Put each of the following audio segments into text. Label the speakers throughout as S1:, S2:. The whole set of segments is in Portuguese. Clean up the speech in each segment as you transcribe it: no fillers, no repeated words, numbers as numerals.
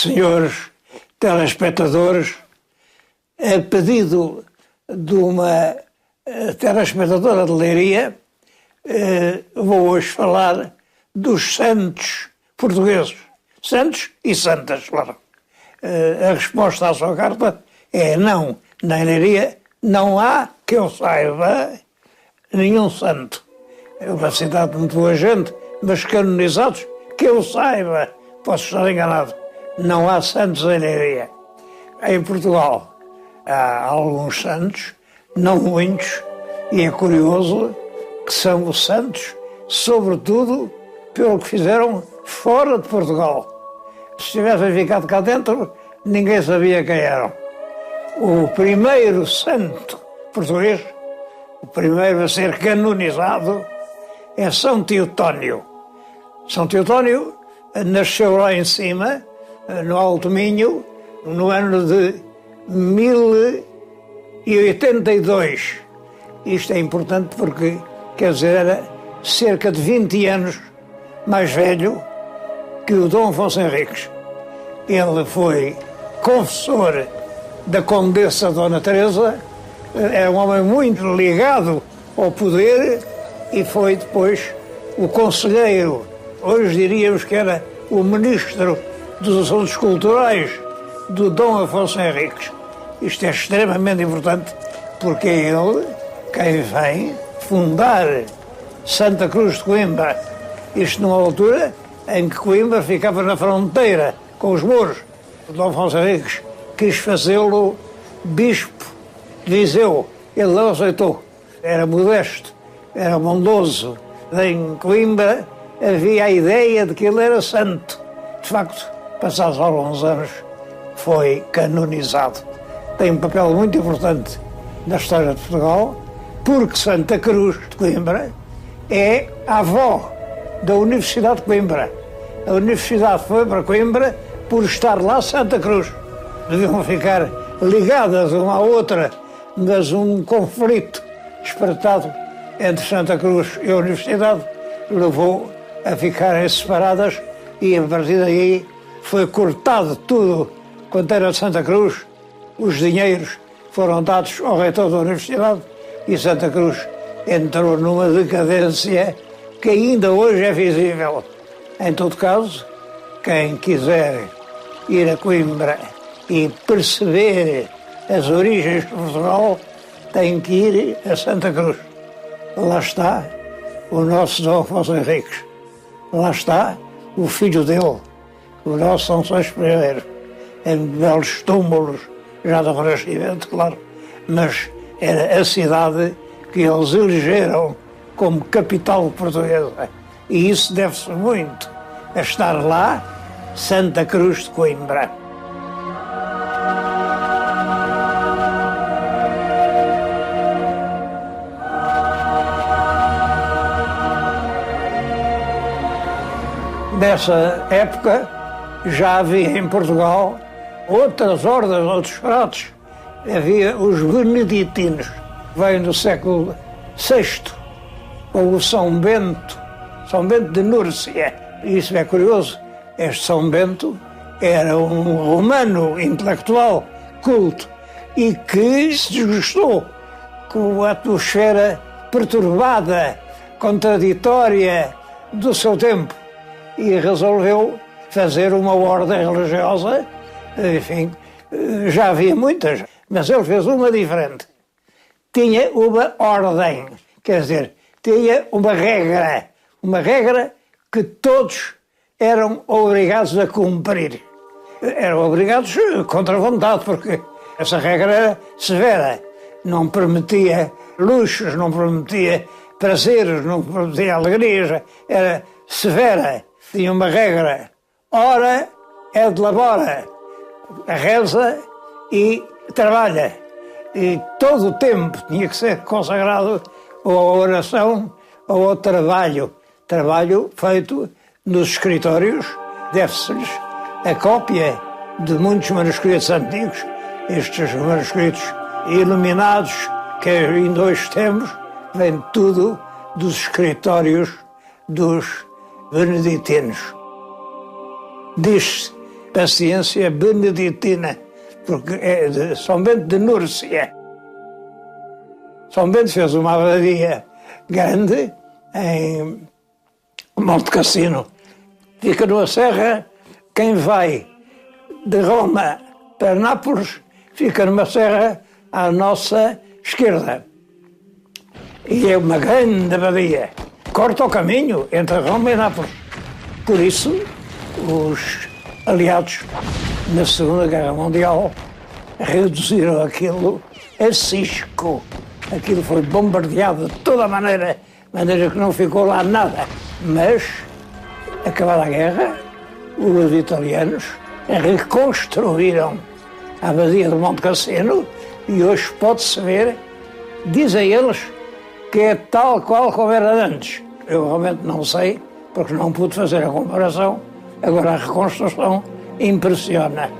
S1: senhores telespectadores, a pedido de uma telespectadora de Leiria, vou hoje falar dos santos portugueses. Santos e santas, claro. A resposta à sua carta é não. Na Leiria não há, que eu saiba, nenhum santo. É uma cidade de muito boa gente, mas canonizados, que eu saiba, posso estar enganado, não há santos em Leiria. Em Portugal há alguns santos, não muitos, e é curioso que são os santos, sobretudo pelo que fizeram fora de Portugal. Se tivessem ficado cá dentro, ninguém sabia quem eram. O primeiro santo português, o primeiro a ser canonizado, é São Teotónio. São Teotónio nasceu lá em cima, no Alto Minho, no ano de 1082. Isto é importante porque, quer dizer, era cerca de 20 anos mais velho que o Dom Afonso Henriques. Ele foi confessor da Condessa Dona Teresa, era um homem muito ligado ao poder e foi depois o conselheiro, hoje diríamos que era o ministro dos Assuntos Culturais do Dom Afonso Henriques. Isto é extremamente importante porque é ele quem vem fundar Santa Cruz de Coimbra. Isto numa altura em que Coimbra ficava na fronteira com os mouros. O Dom Afonso Henriques quis fazê-lo bispo de Viseu. Ele não aceitou. Era modesto, era bondoso. Em Coimbra havia a ideia de que ele era santo. De facto, passados alguns anos, foi canonizado. Tem um papel muito importante na história de Portugal, porque Santa Cruz de Coimbra é a avó da Universidade de Coimbra. A Universidade foi para Coimbra por estar lá Santa Cruz. Deviam ficar ligadas uma à outra, mas um conflito espreitado entre Santa Cruz e a Universidade levou a ficarem separadas e a partir daí foi cortado tudo quanto era de Santa Cruz. Os dinheiros foram dados ao reitor da Universidade e Santa Cruz entrou numa decadência que ainda hoje é visível. Em todo caso, quem quiser ir a Coimbra e perceber as origens de Portugal tem que ir a Santa Cruz. Lá está o nosso Dom Afonso Henriques. Lá está o filho dele, o nosso São Seixas I, em belos túmulos, já do Renascimento, claro, mas era a cidade que eles elegeram como capital portuguesa. E isso deve-se muito a estar lá, Santa Cruz de Coimbra. Nessa época já havia em Portugal outras ordens, outros fratos. Havia os beneditinos, vêm do século VI, ou o São Bento de Núrcia. Isso é curioso. Este São Bento era um romano intelectual, culto, e que se desgostou com a atmosfera perturbada, contraditória do seu tempo e resolveu fazer uma ordem religiosa. Enfim, já havia muitas, mas ele fez uma diferente. Tinha uma ordem, quer dizer, tinha uma regra que todos eram obrigados a cumprir. Eram obrigados contra a vontade, porque essa regra era severa. Não permitia luxos, não permitia prazeres, não permitia alegrias, era severa. Tinha uma regra. Ora é de labora, reza e trabalha. E todo o tempo tinha que ser consagrado à oração ou ao trabalho. Trabalho feito nos escritórios, deve-se-lhes a cópia de muitos manuscritos antigos. Estes manuscritos iluminados que ainda hoje temos, vem tudo dos escritórios dos beneditinos. Diz-se paciência beneditina, porque é de São Bento de Núrcia. São Bento fez uma abadia grande em Monte Cassino. Fica numa serra, quem vai de Roma para Nápoles fica numa serra à nossa esquerda. E é uma grande abadia. Corta o caminho entre Roma e Nápoles. Por isso, os aliados na Segunda Guerra Mundial reduziram aquilo a cisco. Aquilo foi bombardeado de toda a maneira que não ficou lá nada. Mas, acabada a guerra, os italianos reconstruíram a abadia do Monte Cassino e hoje pode-se ver, dizem eles, que é tal qual como era antes. Eu realmente não sei, porque não pude fazer a comparação. Agora a reconstrução impressiona.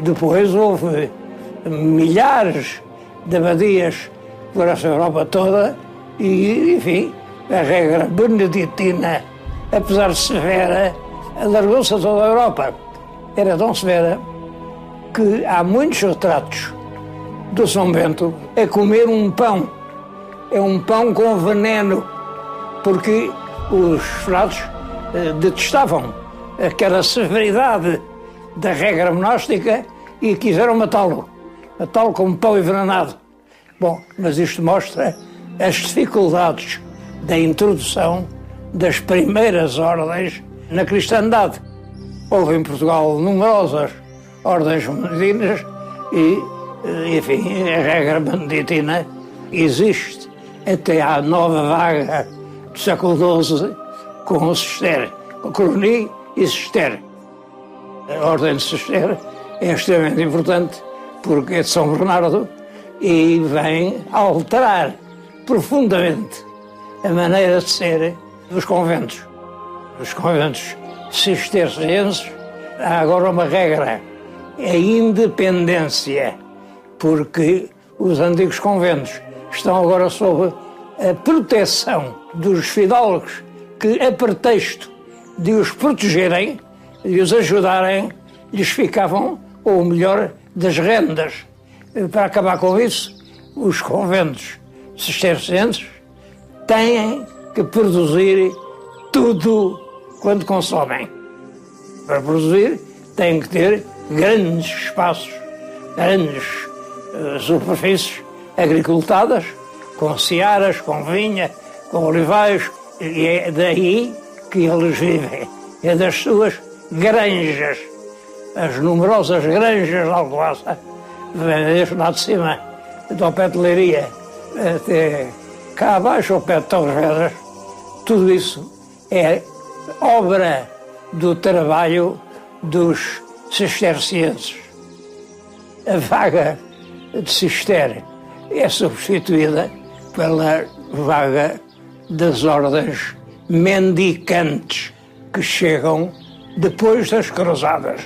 S1: Depois houve milhares de abadias por essa Europa toda e, enfim, a regra beneditina, apesar de severa, alargou-se a toda a Europa. Era tão severa que há muitos retratos do São Bento a comer um pão. É um pão com veneno, porque os frades detestavam aquela severidade da regra monástica e quiseram matá-lo como pão envenenado. Bom, mas isto mostra as dificuldades da introdução das primeiras ordens na cristandade. Houve em Portugal numerosas ordens beneditinas e, enfim, a regra beneditina existe até à nova vaga do século XII com o Cister, com Cluny e Cister. A ordem de Cister é extremamente importante porque é de São Bernardo e vem alterar profundamente a maneira de ser dos conventos. Os conventos cistercienses, há agora uma regra, a independência, porque os antigos conventos estão agora sob a proteção dos fidalgos que, a pretexto de os protegerem, de os ajudarem, lhes ficavam o melhor das rendas. Para acabar com isso, os conventos cistercienses têm que produzir tudo quanto consomem. Para produzir, têm que ter grandes espaços, grandes superfícies agricultadas, com searas, com vinha, com olivais, e é daí que eles vivem. É das suas granjas, as numerosas granjas de Alcobaça, desde lá de cima, ao pé de Leiria, até cá abaixo, ao pé de Torres Vedras. Tudo isso é obra do trabalho dos cistercienses. A vaga de Cister é substituída pela vaga das ordens mendicantes que chegam depois das cruzadas.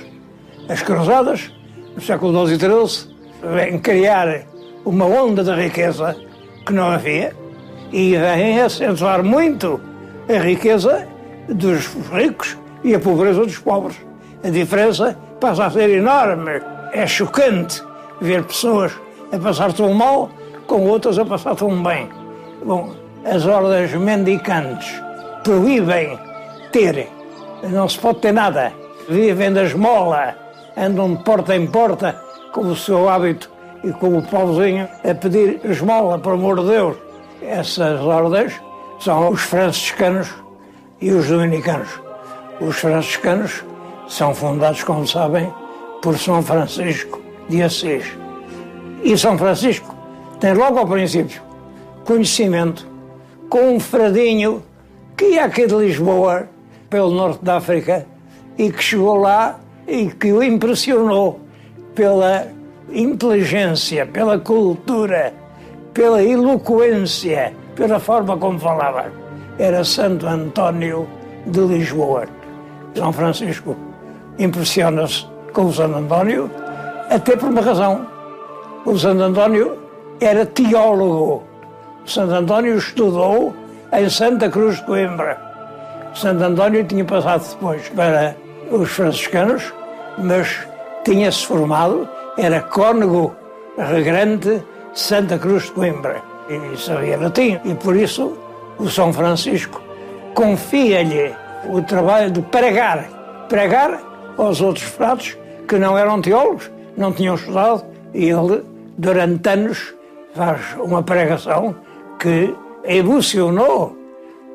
S1: As cruzadas, no século XII e XIII, vêm criar uma onda de riqueza que não havia e vêm acentuar muito a riqueza dos ricos e a pobreza dos pobres. A diferença passa a ser enorme. É chocante ver pessoas a passar tão mal com outras a passar tão bem. Bom, as ordens mendicantes proíbem ter, não se pode ter nada. Vivem da esmola, andam de porta em porta com o seu hábito e com o pauzinho a pedir esmola, por amor de Deus. Essas ordens são os franciscanos e os dominicanos. Os franciscanos são fundados, como sabem, por São Francisco de Assis. E São Francisco tem logo ao princípio conhecimento com um fradinho que ia aqui de Lisboa, pelo norte da África, e que chegou lá e que o impressionou pela inteligência, pela cultura, pela eloquência, pela forma como falava. Era Santo António de Lisboa. São Francisco impressiona-se com o Santo António, até por uma razão. O Santo António era teólogo. O Santo António estudou em Santa Cruz de Coimbra. O Santo António tinha passado depois para os franciscanos mas tinha-se formado, era cônego regrante Santa Cruz de Coimbra, e sabia latim, e por isso o São Francisco confia-lhe o trabalho de pregar aos outros frades que não eram teólogos, não tinham estudado, e ele, durante anos, faz uma pregação que emocionou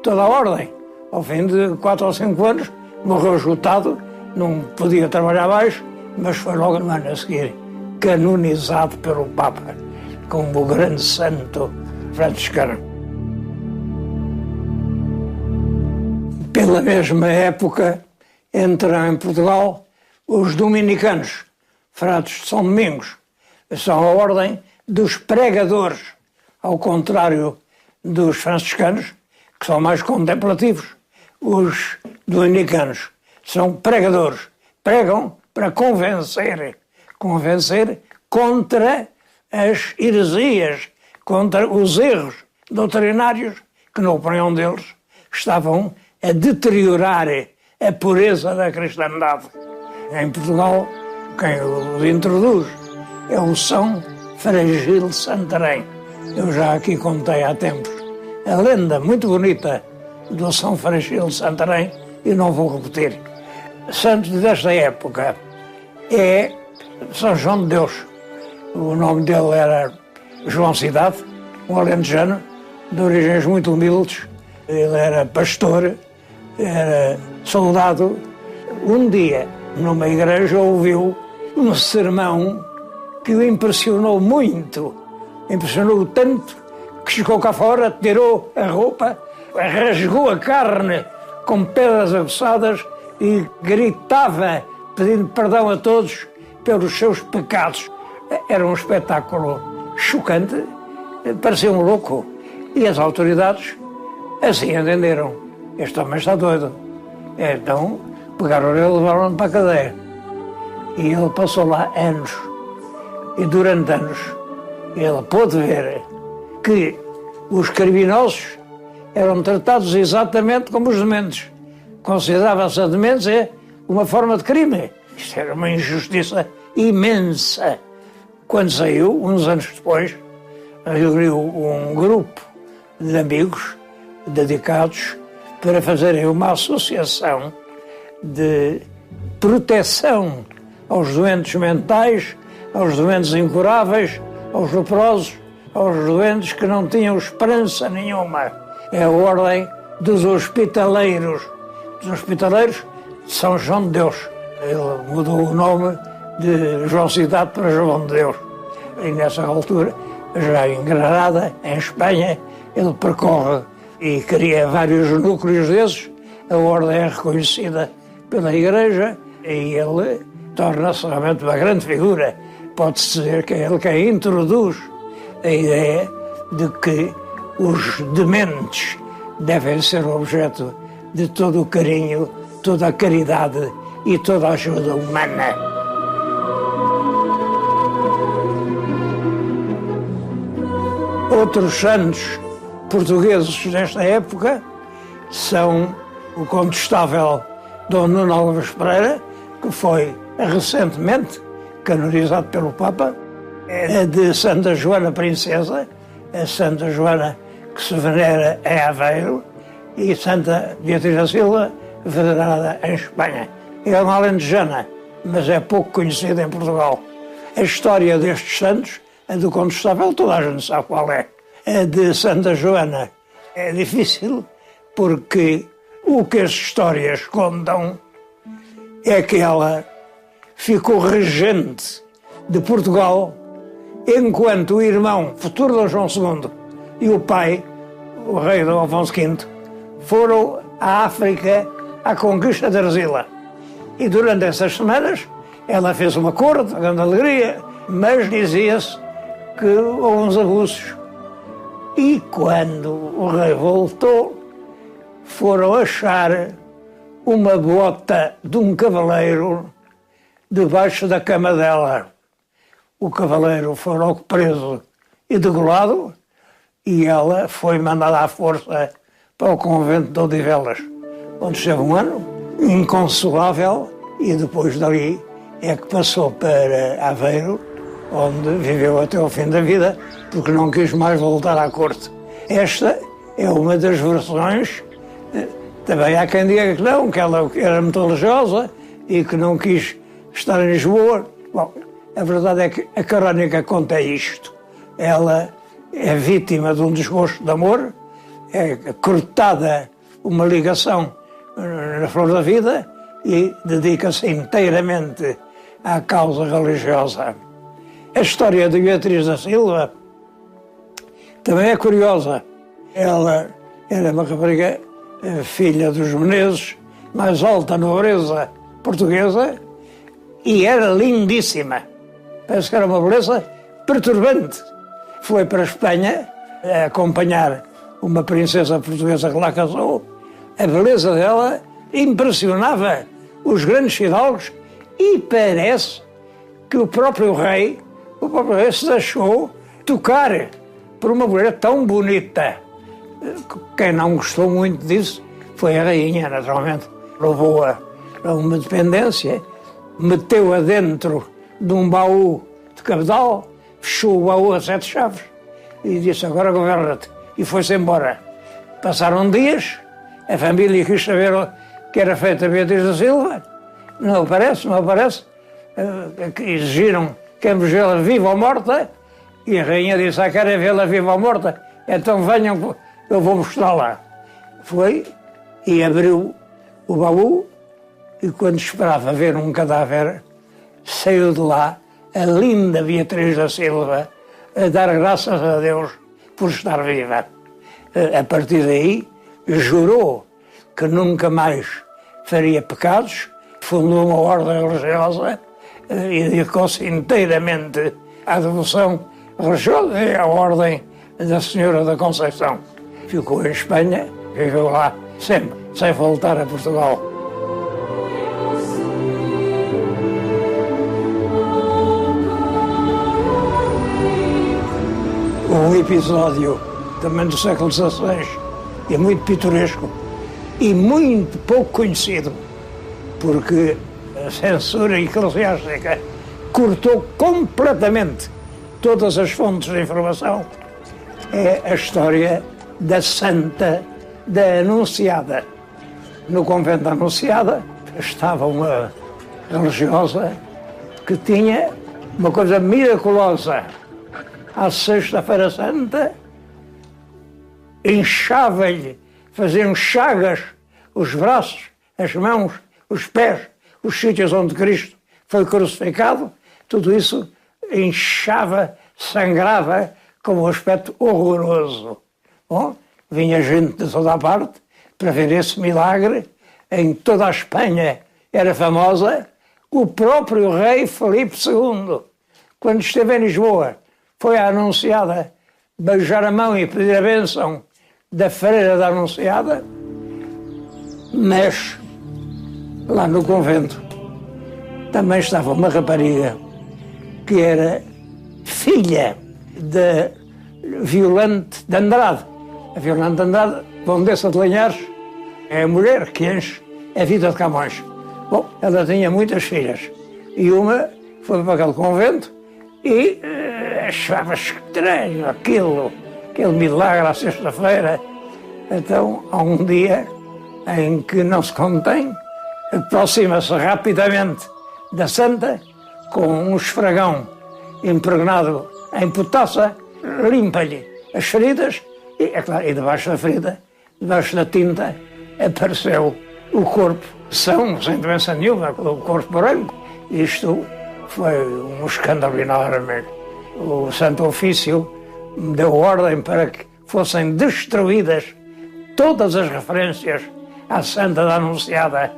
S1: toda a ordem. Ao fim de 4 ou 5 anos, morreu esgotado, não podia trabalhar mais, mas foi logo no ano a seguir canonizado pelo Papa como o grande santo franciscano. Pela mesma época, entram em Portugal os dominicanos, frades de São Domingos. São a ordem dos pregadores, ao contrário dos franciscanos, que são mais contemplativos. Os dominicanos são pregadores, pregam para convencer contra as heresias, contra os erros doutrinários que, na opinião deles, estavam a deteriorar a pureza da cristandade. Em Portugal, quem os introduz é o São Fragil de Santarém. Eu já aqui contei há tempos a lenda muito bonita do São Fragil de Santarém e não vou repetir. Santo desta época é São João de Deus. O nome dele era João Cidade, um alentejano de origens muito humildes. Ele era pastor, era soldado. Um dia, numa igreja, ouviu um sermão que o impressionou muito. Impressionou-o tanto que chegou cá fora, tirou a roupa, rasgou a carne com pedras aguçadas e gritava, pedindo perdão a todos pelos seus pecados. Era um espetáculo chocante, parecia um louco. E as autoridades assim entenderam. Este homem está doido. Então pegaram ele e levaram-no para a cadeia. E ele passou lá anos. E durante anos ele pôde ver que os criminosos eram tratados exatamente como os dementes. Considerava-se a demência uma forma de crime. Isto era uma injustiça imensa. Quando saiu, uns anos depois, reuniu um grupo de amigos dedicados para fazerem uma associação de proteção aos doentes mentais, aos doentes incuráveis, aos leprosos, aos doentes que não tinham esperança nenhuma. É a ordem dos hospitaleiros. Dos hospitaleiros de São João de Deus. Ele mudou o nome de João Cidade para João de Deus. E nessa altura, já em Granada, em Espanha, ele percorre e cria vários núcleos desses. A ordem é reconhecida pela Igreja e ele torna-se realmente uma grande figura. Pode-se dizer que é ele quem introduz a ideia de que os dementes devem ser objeto de todo o carinho, toda a caridade e toda a ajuda humana. Outros santos portugueses desta época são o contestável Dom Nuno Alves Pereira, que foi recentemente canonizado pelo Papa, a de Santa Joana Princesa, a Santa Joana que se venera em Aveiro, e Santa Beatriz da Silva, venerada em Espanha. É uma alentejana, mas é pouco conhecida em Portugal. A história destes santos, a do contestável, toda a gente sabe qual é. A de Santa Joana é difícil, porque o que as histórias contam é que ela ficou regente de Portugal enquanto o irmão futuro de João II e o pai, o rei Dom Afonso V, foram à África à conquista da Arzila. E durante essas semanas ela fez uma corte, grande alegria, mas dizia-se que houve uns abusos. E quando o rei voltou, foram achar uma bota de um cavaleiro debaixo da cama dela. O cavaleiro foi logo preso e degolado, e ela foi mandada à força para o convento de Odivelas, onde esteve um ano, inconsolável, e depois dali é que passou para Aveiro, onde viveu até ao fim da vida, porque não quis mais voltar à corte. Esta é uma das versões. Também há quem diga que não, que ela era muito religiosa e que não quis estar em Lisboa. Bom, a verdade é que a crónica conta isto. Ela é vítima de um desgosto de amor, é cortada uma ligação na flor da vida e dedica-se inteiramente à causa religiosa. A história de Beatriz da Silva também é curiosa. Ela era uma rapariga, filha dos Menezes, mais alta nobreza portuguesa, e era lindíssima. Parece que era uma beleza perturbante. Foi para a Espanha a acompanhar uma princesa portuguesa que lá casou. A beleza dela impressionava os grandes fidalgos e parece que o próprio rei se deixou tocar por uma mulher tão bonita. Quem não gostou muito disso foi a rainha, naturalmente. Levou-a a uma dependência, meteu-a dentro de um baú de cabedal, fechou o baú a 7 chaves e disse: agora governa-te. E foi-se embora. Passaram dias, a família quis saber o que era feito a Beatriz da Silva. Não aparece. Exigiram que vê-la viva ou morta, e a rainha disse: querem vê-la viva ou morta? Então venham, eu vou mostrá-la. Foi e abriu o baú, e quando esperava ver um cadáver, saiu de lá a linda Beatriz da Silva a dar graças a Deus por estar viva. A partir daí, jurou que nunca mais faria pecados, fundou uma ordem religiosa e dedicou-se inteiramente à devoção religiosa e à ordem da Senhora da Conceição. Ficou em Espanha, viveu lá sempre, sem voltar a Portugal. Um episódio também do século XVI, é muito pitoresco e muito pouco conhecido, porque a censura eclesiástica cortou completamente todas as fontes de informação. É a história da Santa da Anunciada. No convento da Anunciada estava uma religiosa que tinha uma coisa miraculosa. À Sexta-feira Santa, inchava-lhe, faziam chagas os braços, as mãos, os pés, os sítios onde Cristo foi crucificado. Tudo isso inchava, sangrava, com um aspecto horroroso. Bom, vinha gente de toda a parte para ver esse milagre. Em toda a Espanha era famosa. O próprio rei Filipe II, quando esteve em Lisboa, foi à Anunciada beijar a mão e pedir a bênção da freira da Anunciada, mas lá no convento também estava uma rapariga que era filha de Violante de Andrade. A Violante de Andrade, Condessa de Linhares, é a mulher que enche a vida de Camões. Bom, ela tinha muitas filhas e uma foi para aquele convento e achava estranho aquele milagre à sexta-feira. Então, há um dia em que não se contém, aproxima-se rapidamente da Santa com um esfragão impregnado em potassa, limpa-lhe as feridas e, é claro, e debaixo da ferida, debaixo da tinta, apareceu o corpo são, sem doença nenhuma, o corpo branco. Isto foi um escândalo enorme. O Santo Ofício deu ordem para que fossem destruídas todas as referências à Santa da Anunciada.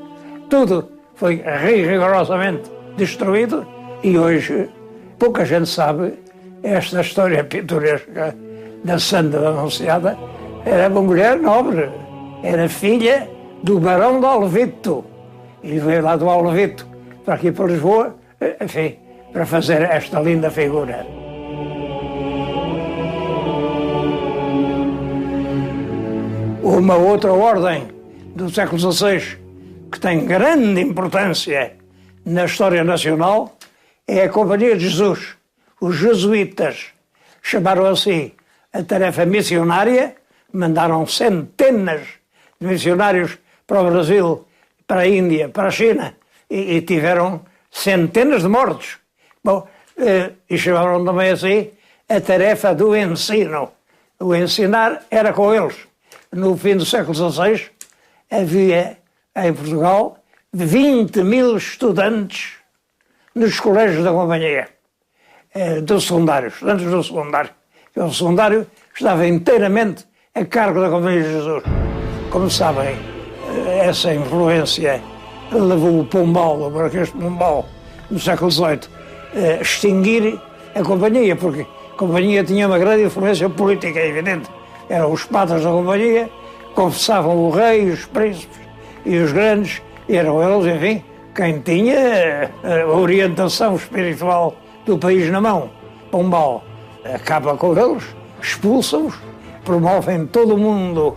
S1: Tudo foi rigorosamente destruído e hoje pouca gente sabe esta história pitoresca da Santa da Anunciada. Era uma mulher nobre, era filha do Barão de Alvito e veio lá do Alvito para aqui para Lisboa, enfim, para fazer esta linda figura. Uma outra ordem do século XVI que tem grande importância na história nacional é a Companhia de Jesus. Os jesuítas chamaram assim a tarefa missionária, mandaram centenas de missionários para o Brasil, para a Índia, para a China, e tiveram centenas de mortos. Bom, e chamaram também assim a tarefa do ensino. O ensinar era com eles. No fim do século XVI havia em Portugal 20.000 estudantes nos colégios da Companhia, do secundário, estudantes do secundário. O secundário estava inteiramente a cargo da Companhia de Jesus. Como sabem, essa influência levou o Pombal, o Marquês de Pombal, no século XVIII, a extinguir a Companhia, porque a Companhia tinha uma grande influência política, é evidente. Eram os padres da Companhia, confessavam o rei, os príncipes e os grandes, e eram eles, enfim, quem tinha a orientação espiritual do país na mão. Pombal acaba com eles, expulsa-os, promovem em todo o mundo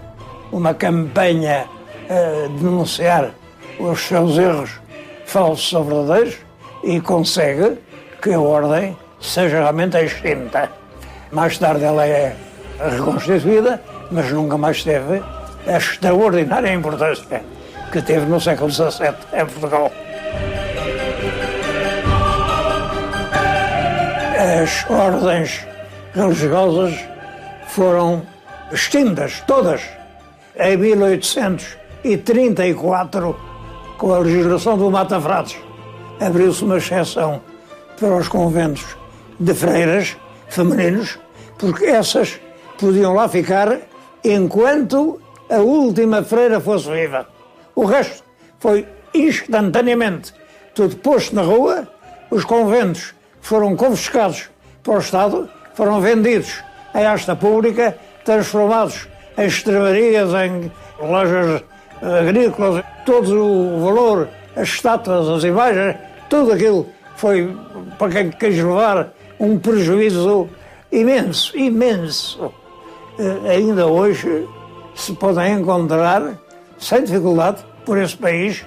S1: uma campanha a denunciar os seus erros falsos ou verdadeiros e consegue que a ordem seja realmente extinta. Mais tarde ela é reconstituída, mas nunca mais teve a extraordinária importância que teve no século XVII em Portugal. As ordens religiosas foram extintas, todas. Em 1834, com a legislação do Mata Frades, abriu-se uma exceção para os conventos de freiras femininos, porque essas podiam lá ficar enquanto a última freira fosse viva. O resto foi instantaneamente tudo posto na rua, os conventos foram confiscados para o Estado, foram vendidos à asta pública, transformados em estrearias, em lojas agrícolas, todo o valor, as estátuas, as imagens, tudo aquilo foi para quem quis levar um prejuízo imenso, imenso. Ainda hoje se podem encontrar, sem dificuldade, por esse país,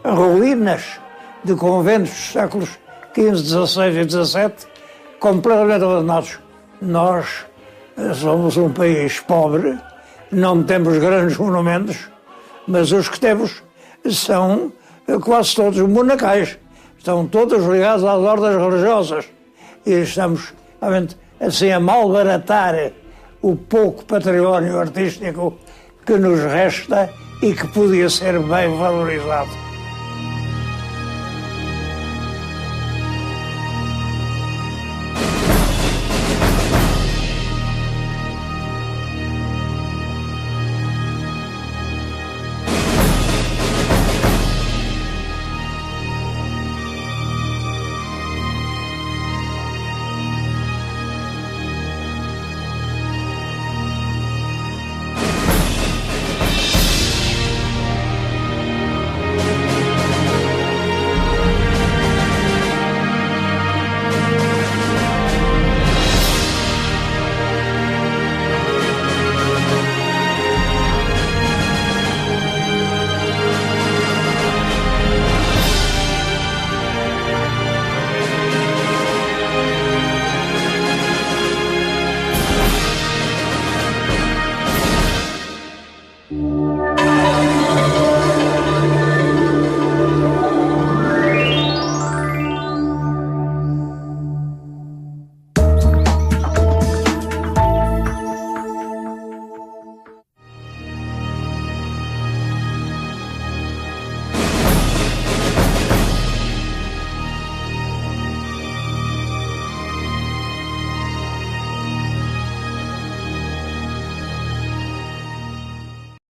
S1: ruínas de conventos dos séculos XV, XVI e XVII, completamente abandonados. Nós somos um país pobre, não temos grandes monumentos, mas os que temos são quase todos monacais. Estão todos ligados às ordens religiosas. E estamos, realmente, assim, a malbaratar o pouco património artístico que nos resta e que podia ser bem valorizado.